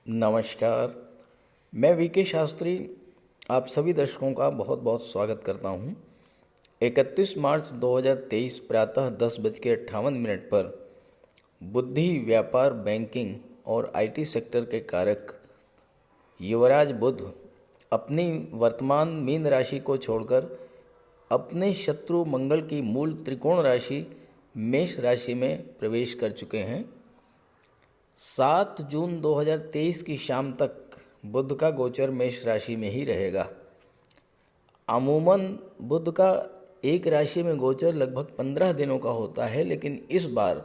नमस्कार। मैं वीके शास्त्री आप सभी दर्शकों का बहुत बहुत स्वागत करता हूं। 31 मार्च 2023 प्रातः 10:58 पर बुद्धि व्यापार बैंकिंग और आईटी सेक्टर के कारक युवराज बुध अपनी वर्तमान मीन राशि को छोड़कर अपने शत्रु मंगल की मूल त्रिकोण राशि मेष राशि में प्रवेश कर चुके हैं। 7 जून 2023 की शाम तक बुध का गोचर मेष राशि में ही रहेगा। अमूमन बुध का एक राशि में गोचर लगभग 15 दिनों का होता है, लेकिन इस बार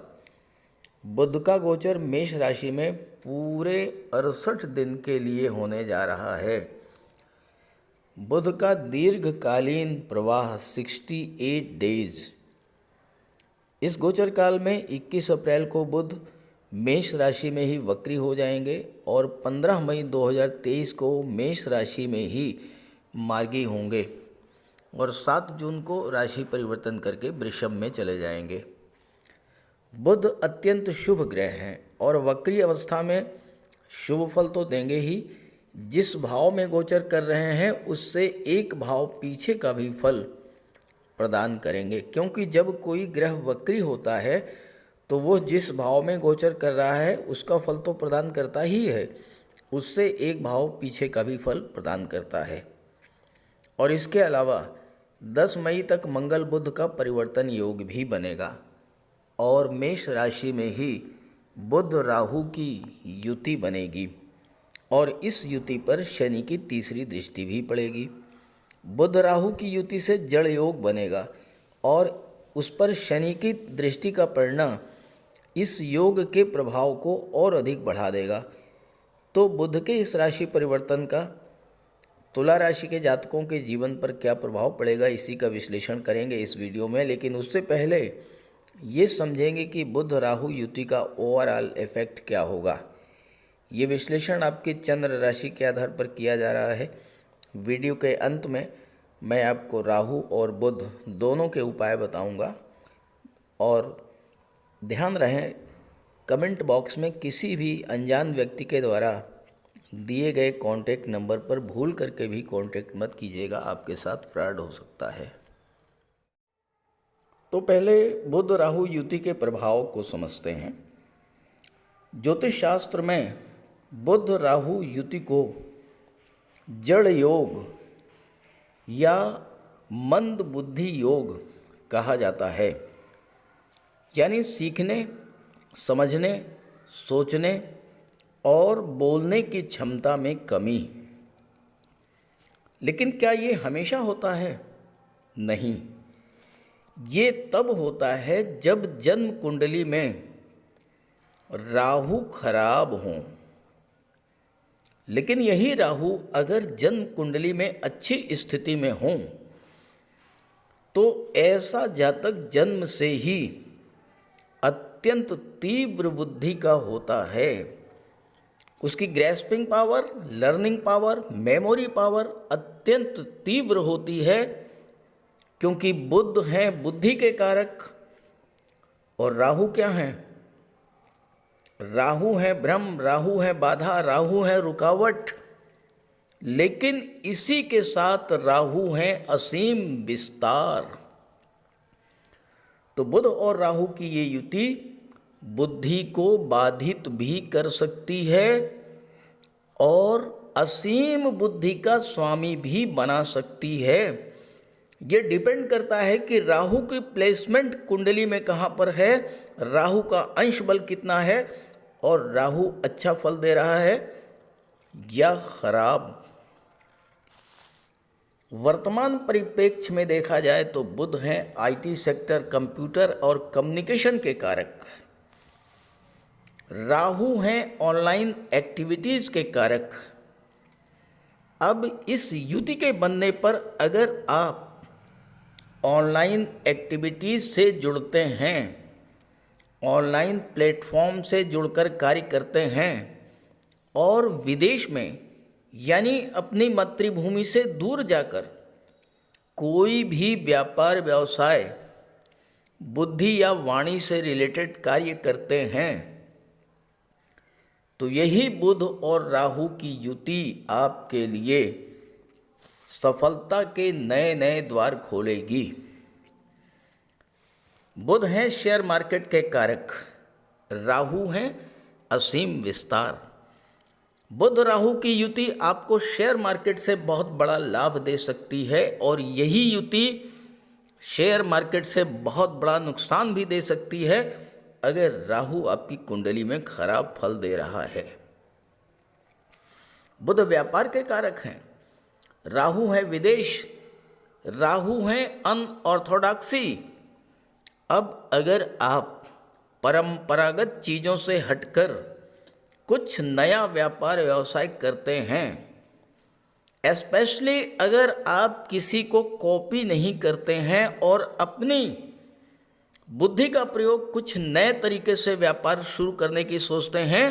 बुध का गोचर मेष राशि में पूरे 68 दिन के लिए होने जा रहा है। बुध का दीर्घकालीन प्रवाह 68 डेज। इस गोचर काल में 21 अप्रैल को बुध मेष राशि में ही वक्री हो जाएंगे और 15 मई 2023 को मेष राशि में ही मार्गी होंगे और 7 जून को राशि परिवर्तन करके वृषभ में चले जाएंगे। बुध अत्यंत शुभ ग्रह हैं और वक्री अवस्था में शुभ फल तो देंगे ही, जिस भाव में गोचर कर रहे हैं उससे एक भाव पीछे का भी फल प्रदान करेंगे, क्योंकि जब कोई ग्रह वक्री होता है तो वो जिस भाव में गोचर कर रहा है उसका फल तो प्रदान करता ही है, उससे एक भाव पीछे का भी फल प्रदान करता है। और इसके अलावा 10 मई तक मंगल बुध का परिवर्तन योग भी बनेगा और मेष राशि में ही बुध राहु की युति बनेगी और इस युति पर शनि की तीसरी दृष्टि भी पड़ेगी। बुध राहु की युति से जड़ योग बनेगा और उस पर शनि की दृष्टि का पड़ना इस योग के प्रभाव को और अधिक बढ़ा देगा। तो बुध के इस राशि परिवर्तन का तुला राशि के जातकों के जीवन पर क्या प्रभाव पड़ेगा, इसी का विश्लेषण करेंगे इस वीडियो में। लेकिन उससे पहले ये समझेंगे कि बुध राहु युति का ओवरऑल इफेक्ट क्या होगा। ये विश्लेषण आपकी चंद्र राशि के आधार पर किया जा रहा है। वीडियो के अंत में मैं आपको राहु और बुध दोनों के उपाय बताऊंगा। और ध्यान रहे, कमेंट बॉक्स में किसी भी अनजान व्यक्ति के द्वारा दिए गए कॉन्टैक्ट नंबर पर भूल करके भी कॉन्टैक्ट मत कीजिएगा, आपके साथ फ्रॉड हो सकता है। तो पहले बुध राहु युति के प्रभाव को समझते हैं। ज्योतिष शास्त्र में बुध राहु युति को जड़ योग या मंद बुद्धि योग कहा जाता है, यानी सीखने, समझने, सोचने और बोलने की क्षमता में कमी। लेकिन क्या ये हमेशा होता है? नहीं, ये तब होता है जब जन्म कुंडली में राहु खराब हो। लेकिन यही राहु अगर जन्म कुंडली में अच्छी स्थिति में हो तो ऐसा जातक जन्म से ही अत्यंत तीव्र बुद्धि का होता है। उसकी grasping power, learning power, memory power अत्यंत तीव्र होती है, क्योंकि बुध हैं बुद्धि के कारक और राहु क्या हैं? राहु है भ्रम, राहु है बाधा, राहु है रुकावट। लेकिन इसी के साथ राहु है असीम विस्तार। तो बुध और राहु की ये युति बुद्धि को बाधित भी कर सकती है और असीम बुद्धि का स्वामी भी बना सकती है। ये डिपेंड करता है कि राहु की प्लेसमेंट कुंडली में कहाँ पर है, राहु का अंश बल कितना है और राहु अच्छा फल दे रहा है या खराब। वर्तमान परिप्रेक्ष्य में देखा जाए तो बुध हैं आईटी सेक्टर, कंप्यूटर और कम्युनिकेशन के कारक। राहु हैं ऑनलाइन एक्टिविटीज के कारक। अब इस युति के बनने पर अगर आप ऑनलाइन एक्टिविटीज से जुड़ते हैं, ऑनलाइन प्लेटफॉर्म से जुड़कर कार्य करते हैं और विदेश में यानी अपनी मातृभूमि से दूर जाकर कोई भी व्यापार व्यवसाय, बुद्धि या वाणी से रिलेटेड कार्य करते हैं तो यही बुध और राहु की युति आपके लिए सफलता के नए नए द्वार खोलेगी। बुध हैं शेयर मार्केट के कारक, राहु हैं असीम विस्तार। बुध राहु की युति आपको शेयर मार्केट से बहुत बड़ा लाभ दे सकती है और यही युति शेयर मार्केट से बहुत बड़ा नुकसान भी दे सकती है अगर राहु आपकी कुंडली में खराब फल दे रहा है। बुध व्यापार के कारक हैं, राहु है विदेश, राहु है अनऑर्थोडॉक्सी। अब अगर आप परंपरागत चीज़ों से हटकर कुछ नया व्यापार व्यवसाय करते हैं, एस्पेशली अगर आप किसी को कॉपी नहीं करते हैं और अपनी बुद्धि का प्रयोग कुछ नए तरीके से व्यापार शुरू करने की सोचते हैं,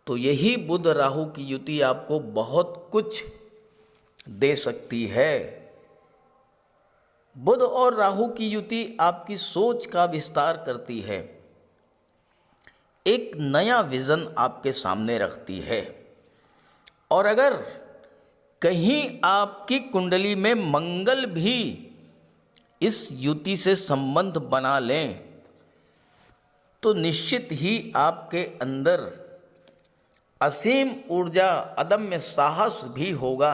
तो यही बुध राहु की युति आपको बहुत कुछ दे सकती है। बुध और राहु की युति आपकी सोच का विस्तार करती है, एक नया विजन आपके सामने रखती है। और अगर कहीं आपकी कुंडली में मंगल भी इस युति से संबंध बना लें तो निश्चित ही आपके अंदर असीम ऊर्जा, अदम्य साहस भी होगा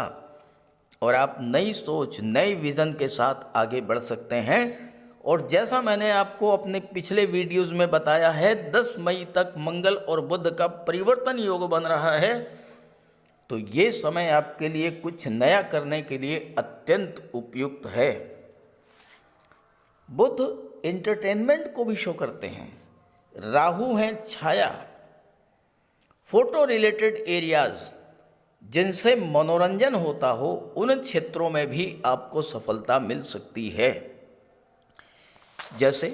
और आप नई सोच, नए विज़न के साथ आगे बढ़ सकते हैं। और जैसा मैंने आपको अपने पिछले वीडियोज़ में बताया है, 10 मई तक मंगल और बुध का परिवर्तन योग बन रहा है, तो ये समय आपके लिए कुछ नया करने के लिए अत्यंत उपयुक्त है। बुध एंटरटेनमेंट को भी शो करते हैं, राहु हैं छाया, फोटो रिलेटेड एरियाज जिनसे मनोरंजन होता हो, उन क्षेत्रों में भी आपको सफलता मिल सकती है, जैसे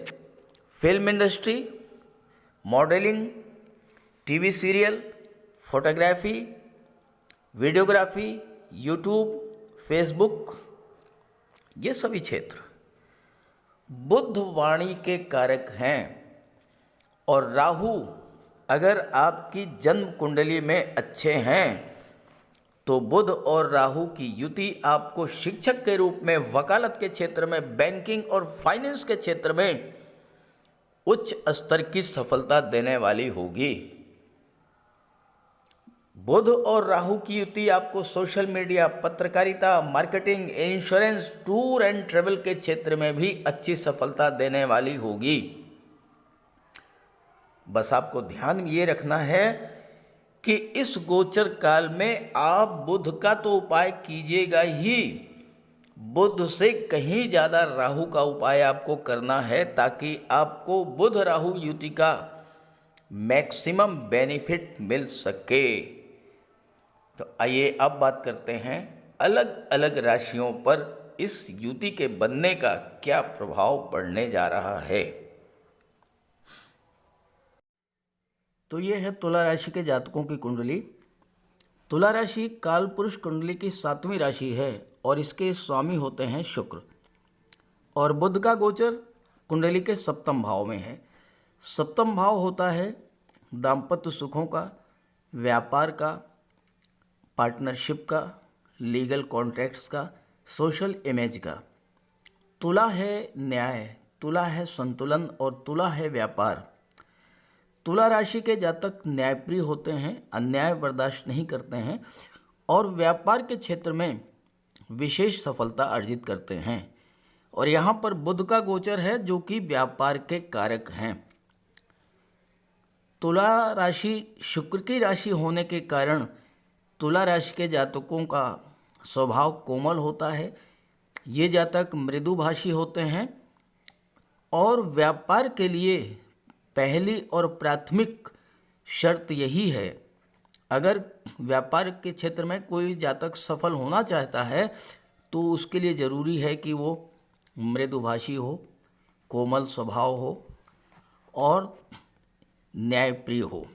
film industry, modelling, TV serial, photography, videography, YouTube, Facebook, ये सभी क्षेत्र बुध वाणी के कारक हैं। और राहु अगर आपकी जन्म कुंडली में अच्छे हैं तो बुध और राहु की युति आपको शिक्षक के रूप में, वकालत के क्षेत्र में, बैंकिंग और फाइनेंस के क्षेत्र में उच्च स्तर की सफलता देने वाली होगी। बुध और राहु की युति आपको सोशल मीडिया, पत्रकारिता, marketing, insurance, tour and travel के क्षेत्र में भी अच्छी सफलता देने वाली होगी। बस आपको ध्यान ये रखना है कि इस गोचर काल में आप बुध का तो उपाय कीजिएगा ही, बुध से कहीं ज़्यादा राहु का उपाय आपको करना है ताकि आपको बुध राहु युति का मैक्सिमम बेनिफिट मिल सके। तो आइए अब बात करते हैं अलग अलग राशियों पर इस युति के बनने का क्या प्रभाव पड़ने जा रहा है। तो ये है तुला राशि के जातकों की कुंडली। तुला राशि कालपुरुष कुंडली की 7वीं राशि है और इसके स्वामी होते हैं शुक्र। और बुध का गोचर कुंडली के 7वें भाव में है। 7वां भाव होता है दाम्पत्य सुखों का, व्यापार का, पार्टनरशिप का, लीगल कॉन्ट्रैक्ट्स का, सोशल इमेज का। तुला है न्याय, तुला है संतुलन और तुला है व्यापार। तुला राशि के जातक न्यायप्रिय होते हैं, अन्याय बर्दाश्त नहीं करते हैं और व्यापार के क्षेत्र में विशेष सफलता अर्जित करते हैं। और यहाँ पर बुध का गोचर है जो कि व्यापार के कारक हैं। तुला राशि शुक्र की राशि होने के कारण तुला राशि के जातकों का स्वभाव कोमल होता है। ये जातक मृदुभाषी होते हैं और व्यापार के लिए पहली और प्राथमिक शर्त यही है, अगर व्यापार के क्षेत्र में कोई जातक सफल होना चाहता है तो उसके लिए ज़रूरी है कि वो मृदुभाषी हो, कोमल स्वभाव हो और न्यायप्रिय हो।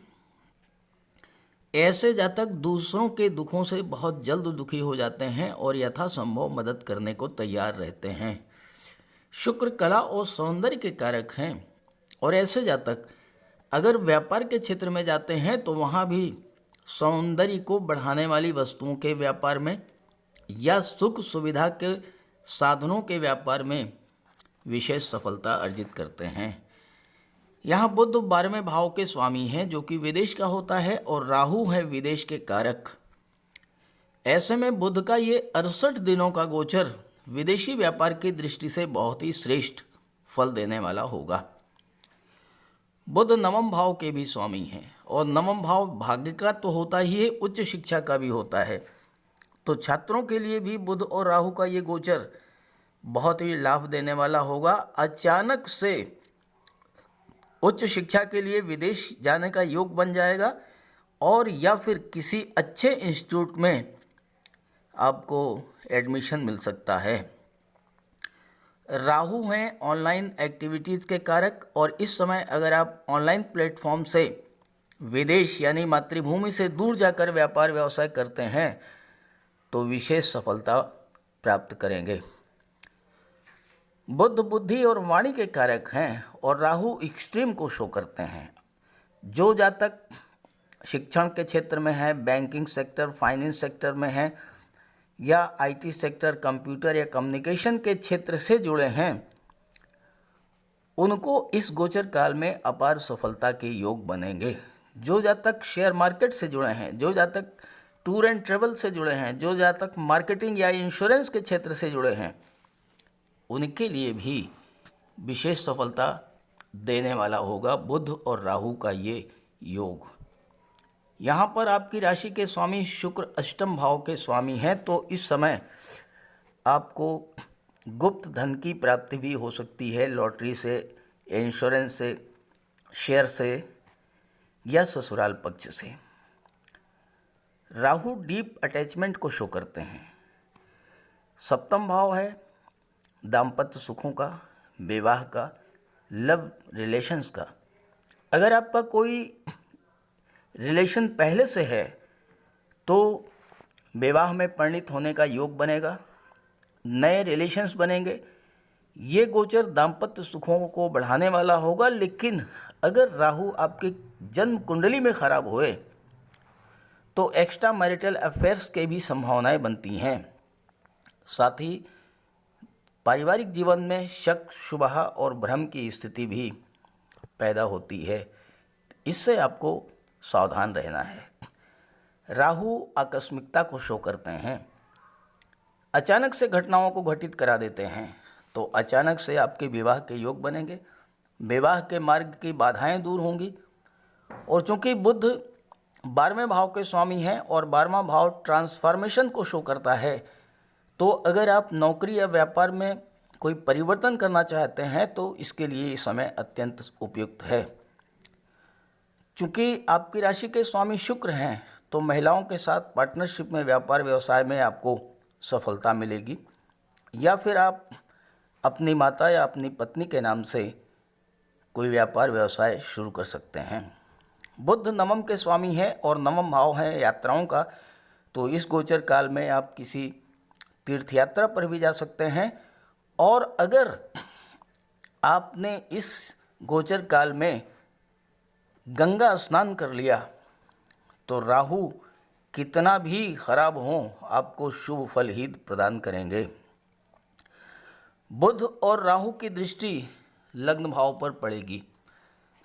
ऐसे जातक दूसरों के दुखों से बहुत जल्द दुखी हो जाते हैं और यथासंभव मदद करने को तैयार रहते हैं। शुक्र कला और सौंदर्य के कारक हैं और ऐसे जातक अगर व्यापार के क्षेत्र में जाते हैं तो वहाँ भी सौंदर्य को बढ़ाने वाली वस्तुओं के व्यापार में या सुख सुविधा के साधनों के व्यापार में विशेष सफलता अर्जित करते हैं। यहाँ बुध 12वें भाव के स्वामी हैं जो कि विदेश का होता है और राहु है विदेश के कारक। ऐसे में बुध का ये 68 दिनों का गोचर विदेशी व्यापार की दृष्टि से बहुत ही श्रेष्ठ फल देने वाला होगा। बुध नवम भाव के भी स्वामी हैं और नवम भाव भाग्य का तो होता ही है, उच्च शिक्षा का भी होता है। तो छात्रों के लिए भी बुध और राहु का ये गोचर बहुत ही लाभ देने वाला होगा। अचानक से उच्च शिक्षा के लिए विदेश जाने का योग बन जाएगा और या फिर किसी अच्छे इंस्टीट्यूट में आपको एडमिशन मिल सकता है। राहु हैं ऑनलाइन एक्टिविटीज़ के कारक और इस समय अगर आप ऑनलाइन प्लेटफॉर्म से विदेश यानी मातृभूमि से दूर जाकर व्यापार व्यवसाय करते हैं तो विशेष सफलता प्राप्त करेंगे। बुध बुद्धि और वाणी के कारक हैं और राहु एक्सट्रीम को शो करते हैं। जो जातक शिक्षण के क्षेत्र में है, बैंकिंग सेक्टर, फाइनेंस सेक्टर में है या आईटी सेक्टर, कंप्यूटर या कम्युनिकेशन के क्षेत्र से जुड़े हैं, उनको इस गोचर काल में अपार सफलता के योग बनेंगे। जो जातक शेयर मार्केट से जुड़े हैं, जो जातक टूर एंड ट्रेवल से जुड़े हैं, जो जातक मार्केटिंग या इंश्योरेंस के क्षेत्र से जुड़े हैं, उनके लिए भी विशेष सफलता देने वाला होगा बुध और राहु का ये योग। यहाँ पर आपकी राशि के स्वामी शुक्र अष्टम भाव के स्वामी हैं, तो इस समय आपको गुप्त धन की प्राप्ति भी हो सकती है, लॉटरी से, इंश्योरेंस से, शेयर से या ससुराल पक्ष से। राहु डीप अटैचमेंट को शो करते हैं। सप्तम भाव है दाम्पत्य सुखों का, विवाह का, लव रिलेशंस का। अगर आपका कोई रिलेशन पहले से है तो विवाह में परिणित होने का योग बनेगा, नए रिलेशंस बनेंगे। ये गोचर दाम्पत्य सुखों को बढ़ाने वाला होगा। लेकिन अगर राहु आपके जन्म कुंडली में खराब हुए तो एक्स्ट्रा मैरिटल अफेयर्स के भी संभावनाएं बनती हैं। साथ ही पारिवारिक जीवन में शक, शुबह और भ्रम की स्थिति भी पैदा होती है। इससे आपको सावधान रहना है। राहु आकस्मिकता को शो करते हैं, अचानक से घटनाओं को घटित करा देते हैं। तो अचानक से आपके विवाह के योग बनेंगे, विवाह के मार्ग की बाधाएं दूर होंगी। और चूंकि बुध 12वें भाव के स्वामी हैं और 12वां भाव ट्रांसफॉर्मेशन को शो करता है, तो अगर आप नौकरी या व्यापार में कोई परिवर्तन करना चाहते हैं तो इसके लिए ये समय अत्यंत उपयुक्त है। चूँकि आपकी राशि के स्वामी शुक्र हैं तो महिलाओं के साथ पार्टनरशिप में व्यापार व्यवसाय में आपको सफलता मिलेगी, या फिर आप अपनी माता या अपनी पत्नी के नाम से कोई व्यापार व्यवसाय शुरू कर सकते हैं। बुध नवम के स्वामी हैं और नवम भाव है यात्राओं का, तो इस गोचर काल में आप किसी तीर्थ यात्रा पर भी जा सकते हैं। और अगर आपने इस गोचर काल में गंगा स्नान कर लिया तो राहु कितना भी खराब हो आपको शुभ फल ही प्रदान करेंगे। बुध और राहु की दृष्टि लग्न भाव पर पड़ेगी।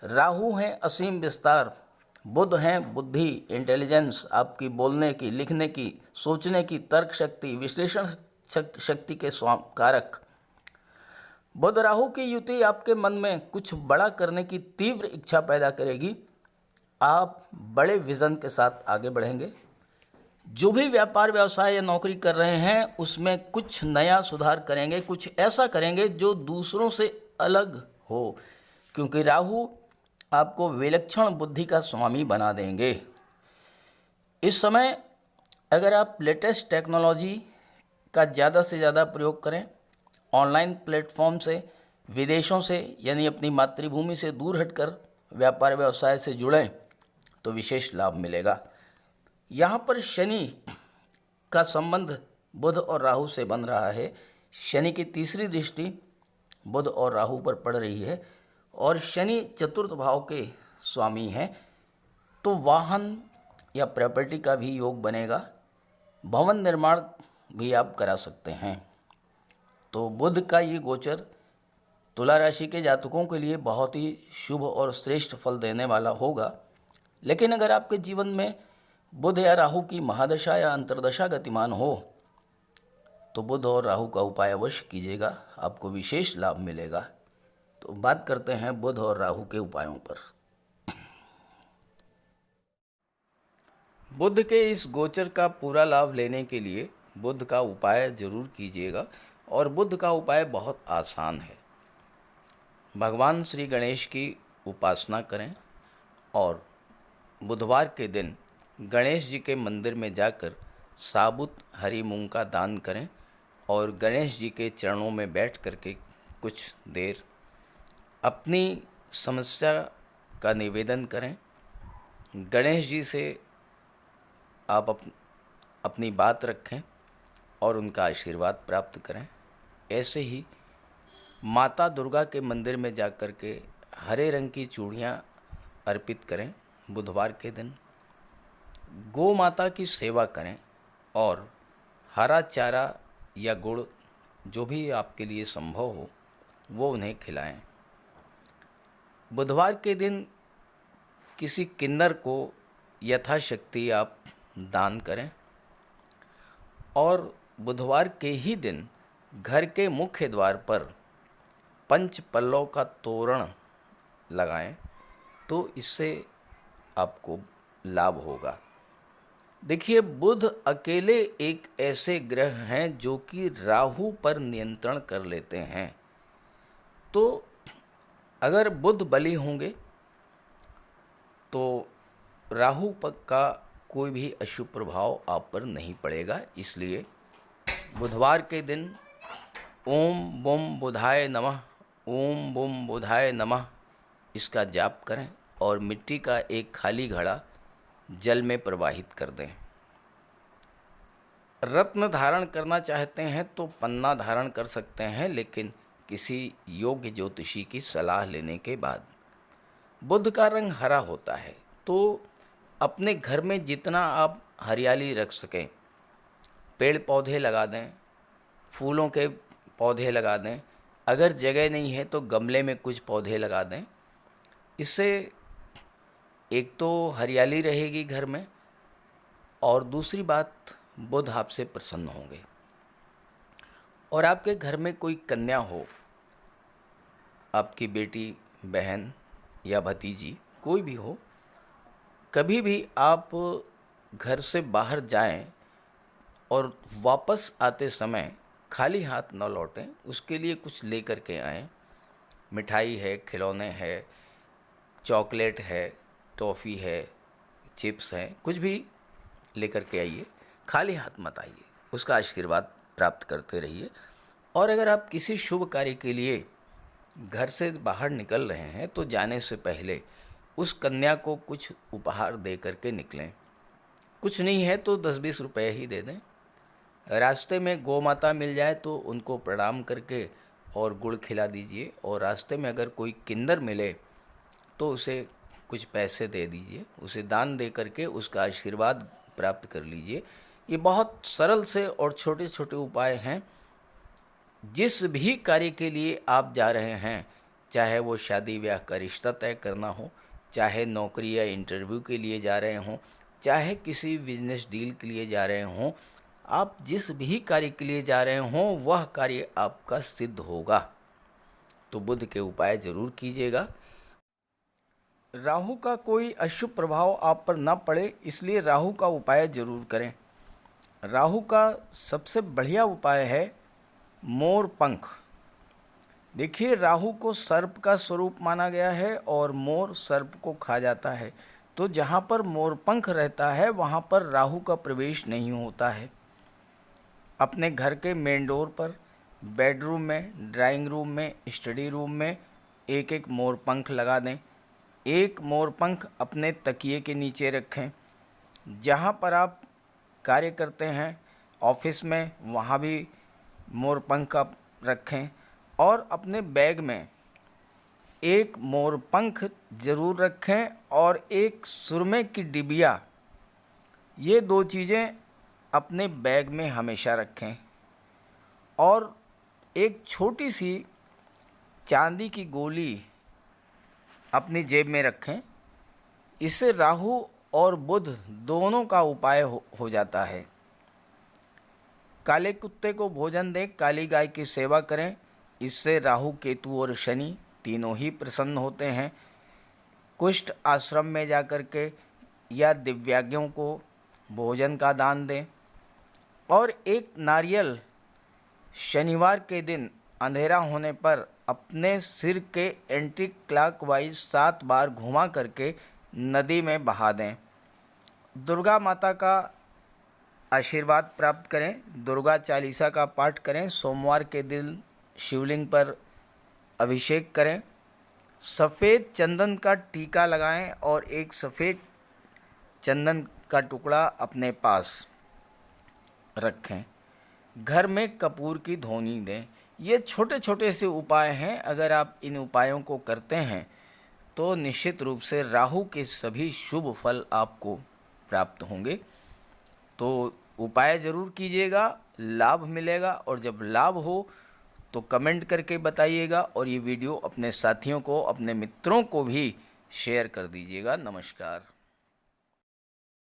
राहु हैं असीम विस्तार, बुध हैं बुद्धि, इंटेलिजेंस, आपकी बोलने की, लिखने की, सोचने की, तर्क शक्ति, विश्लेषण शक्ति के कारक। बुध राहु की युति आपके मन में कुछ बड़ा करने की तीव्र इच्छा पैदा करेगी। आप बड़े विजन के साथ आगे बढ़ेंगे। जो भी व्यापार व्यवसाय या नौकरी कर रहे हैं उसमें कुछ नया सुधार करेंगे, कुछ ऐसा करेंगे जो दूसरों से अलग हो, क्योंकि राहु आपको विलक्षण बुद्धि का स्वामी बना देंगे। इस समय अगर आप लेटेस्ट टेक्नोलॉजी का ज़्यादा से ज़्यादा प्रयोग करें, ऑनलाइन प्लेटफॉर्म से, विदेशों से यानी अपनी मातृभूमि से दूर हटकर व्यापार व्यवसाय से जुड़ें तो विशेष लाभ मिलेगा। यहाँ पर शनि का संबंध बुध और राहु से बन रहा है। शनि की तीसरी दृष्टि बुध और राहु पर पड़ रही है और शनि चतुर्थ भाव के स्वामी हैं, तो वाहन या प्रॉपर्टी का भी योग बनेगा। भवन निर्माण भी आप करा सकते हैं। तो बुध का ये गोचर तुला राशि के जातकों के लिए बहुत ही शुभ और श्रेष्ठ फल देने वाला होगा। लेकिन अगर आपके जीवन में बुध या राहु की महादशा या अंतर्दशा गतिमान हो तो बुध और राहु का उपाय अवश्य कीजिएगा, आपको विशेष लाभ मिलेगा। तो बात करते हैं बुध और राहु के उपायों पर। बुध के इस गोचर का पूरा लाभ लेने के लिए बुध का उपाय जरूर कीजिएगा, और बुध का उपाय बहुत आसान है। भगवान श्री गणेश की उपासना करें और बुधवार के दिन गणेश जी के मंदिर में जाकर साबुत हरी मूंग का दान करें और गणेश जी के चरणों में बैठ करके कुछ देर अपनी समस्या का निवेदन करें। गणेश जी से आप अपनी बात रखें और उनका आशीर्वाद प्राप्त करें। ऐसे ही माता दुर्गा के मंदिर में जाकर के हरे रंग की चूड़ियाँ अर्पित करें। बुधवार के दिन गौ माता की सेवा करें और हरा चारा या गुड़ जो भी आपके लिए संभव हो वो उन्हें खिलाएं। बुधवार के दिन किसी किन्नर को यथाशक्ति आप दान करें और बुधवार के ही दिन घर के मुख्य द्वार पर पंच पल्लव का तोरण लगाएं, तो इससे आपको लाभ होगा। देखिए, बुध अकेले एक ऐसे ग्रह हैं जो कि राहु पर नियंत्रण कर लेते हैं। तो अगर बुध बली होंगे तो राहु का कोई भी अशुभ प्रभाव आप पर नहीं पड़ेगा। इसलिए बुधवार के दिन ओम बुम बुधाय नमः, ओम बुम बुधाय नमः इसका जाप करें और मिट्टी का एक खाली घड़ा जल में प्रवाहित कर दें। रत्न धारण करना चाहते हैं तो पन्ना धारण कर सकते हैं, लेकिन किसी योग्य ज्योतिषी की सलाह लेने के बाद। बुध का रंग हरा होता है, तो अपने घर में जितना आप हरियाली रख सकें, पेड़ पौधे लगा दें, फूलों के पौधे लगा दें। अगर जगह नहीं है तो गमले में कुछ पौधे लगा दें। इससे एक तो हरियाली रहेगी घर में, और दूसरी बात बुध आपसे प्रसन्न होंगे। और आपके घर में कोई कन्या हो, आपकी बेटी, बहन या भतीजी कोई भी हो, कभी भी आप घर से बाहर जाएं और वापस आते समय खाली हाथ न लौटें, उसके लिए कुछ लेकर के आएं। मिठाई है, खिलौने है, चॉकलेट है, टॉफ़ी है, चिप्स हैं, कुछ भी लेकर के आइए। खाली हाथ मत आइए, उसका आशीर्वाद प्राप्त करते रहिए। और अगर आप किसी शुभ कार्य के लिए घर से बाहर निकल रहे हैं तो जाने से पहले उस कन्या को कुछ उपहार दे करके निकलें। कुछ नहीं है तो 10-20 रुपये ही दे दें। रास्ते में गौ माता मिल जाए तो उनको प्रणाम करके और गुड़ खिला दीजिए। और रास्ते में अगर कोई किन्नर मिले तो उसे कुछ पैसे दे दीजिए, उसे दान दे करके उसका आशीर्वाद प्राप्त कर लीजिए। ये बहुत सरल से और छोटे छोटे उपाय हैं। जिस भी कार्य के लिए आप जा रहे हैं, चाहे वो शादी ब्याह का रिश्ता तय करना हो, चाहे नौकरी या इंटरव्यू के लिए जा रहे हों, चाहे किसी बिजनेस डील के लिए जा रहे हों, आप जिस भी कार्य के लिए जा रहे हों वह कार्य आपका सिद्ध होगा। तो बुध के उपाय जरूर कीजिएगा। राहु का कोई अशुभ प्रभाव आप पर न पड़े, इसलिए राहु का उपाय जरूर करें। राहु का सबसे बढ़िया उपाय है मोर पंख। देखिए, राहु को सर्प का स्वरूप माना गया है और मोर सर्प को खा जाता है। तो जहाँ पर मोर पंख रहता है वहाँ पर राहु का प्रवेश नहीं होता है। अपने घर के मेन डोर पर, बेडरूम में, ड्राइंग रूम में, स्टडी रूम में एक एक मोर पंख लगा दें। एक मोर पंख अपने तकिए के नीचे रखें। जहाँ पर आप कार्य करते हैं, ऑफिस में, वहाँ भी मोर पंख आप रखें। और अपने बैग में एक मोरपंख ज़रूर रखें और एक सुरमे की डिबिया, ये 2 चीज़ें अपने बैग में हमेशा रखें। और एक छोटी सी चांदी की गोली अपनी जेब में रखें। इससे राहु और बुध दोनों का उपाय हो जाता है। काले कुत्ते को भोजन दें, काली गाय की सेवा करें, इससे राहु, केतु और शनि तीनों ही प्रसन्न होते हैं। कुष्ठ आश्रम में जाकर के या दिव्यांगों को भोजन का दान दें। और एक नारियल शनिवार के दिन अंधेरा होने पर अपने सिर के एंटी क्लॉकवाइज 7 बार घुमा करके नदी में बहा दें। दुर्गा माता का आशीर्वाद प्राप्त करें, दुर्गा चालीसा का पाठ करें, सोमवार के दिन शिवलिंग पर अभिषेक करें, सफ़ेद चंदन का टीका लगाएं और एक सफ़ेद चंदन का टुकड़ा अपने पास रखें। घर में कपूर की धूनी दें। ये छोटे छोटे से उपाय हैं। अगर आप इन उपायों को करते हैं तो निश्चित रूप से राहु के सभी शुभ फल आपको प्राप्त होंगे। तो उपाय ज़रूर कीजिएगा, लाभ मिलेगा। और जब लाभ हो तो कमेंट करके बताइएगा और ये वीडियो अपने साथियों को, अपने मित्रों को भी शेयर कर दीजिएगा। नमस्कार।